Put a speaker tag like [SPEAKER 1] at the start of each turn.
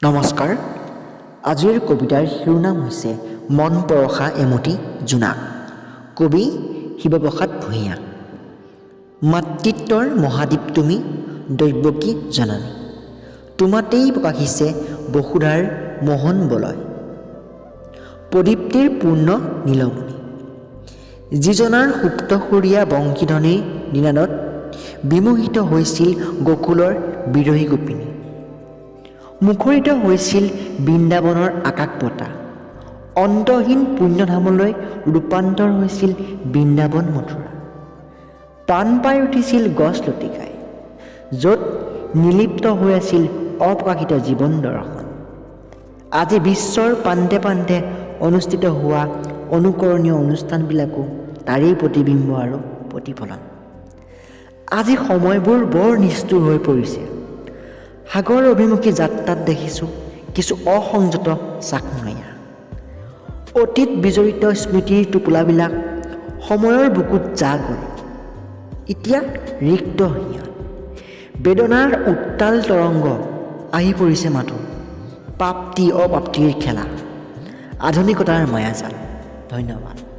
[SPEAKER 1] নমস্কাৰ। আজিৰ কবিতাৰ শিৰোনাম হৈছে মন পৰশা এমুঠি জোনাক। কবি শিৱপ্ৰসাদ ভূঞা। মাতৃত্বৰ মহাদ্বীপ তুমি, দৈৱকী জননী। তোমাতেই প্ৰকাশিছে বসুধাৰ মোহন বলয়। প্ৰদীপ্তিৰ পূৰ্ণ নীলমণি। যিজনাৰ সুপ্তসুৰীয়া বংশীধ্বনিৰ নিনাদত বিমোহিত হৈছিল গকুলৰ বিৰহী গোপিনী। মুখৰিত হৈছিল বৃন্দাবনৰ আকাশ বতা। অন্তহীন পুণ্যধামলৈ ৰূপান্তৰ হৈছিল বৃন্দাবন মথুৰা। প্ৰাণ পাই উঠিছিল গছ লতিকাই, য'ত নিলিপ্ত হৈ আছিল অপ্ৰকাশিত জীৱন দৰ্শন। আজি বিশ্বৰ প্ৰান্তে প্ৰান্তে অনুষ্ঠিত হোৱা অনুকৰণীয় অনুষ্ঠানবিলাকো তাৰেই প্ৰতিবিম্ব আৰু প্ৰতিফলন। আজি সময়বোৰ বৰ নিষ্ঠুৰ হৈ পৰিছে। সাগৰ অভিমুখী যাত্ৰাত দেখিছোঁ কিছু অসংযত চাকনৈয়া। অতীত বিজড়িত স্মৃতিৰ টোপোলাবিলাক সময়ৰ বুকুত যা গ'ল। এতিয়া ৰিক্ত হিয়াত বেদনাৰ উত্তাল তৰংগ আহি পৰিছে মাথো। প্ৰাপ্তি অপ্ৰাপ্তিৰ খেলা, আধুনিকতাৰ মায়াজাল। ধন্যবাদ।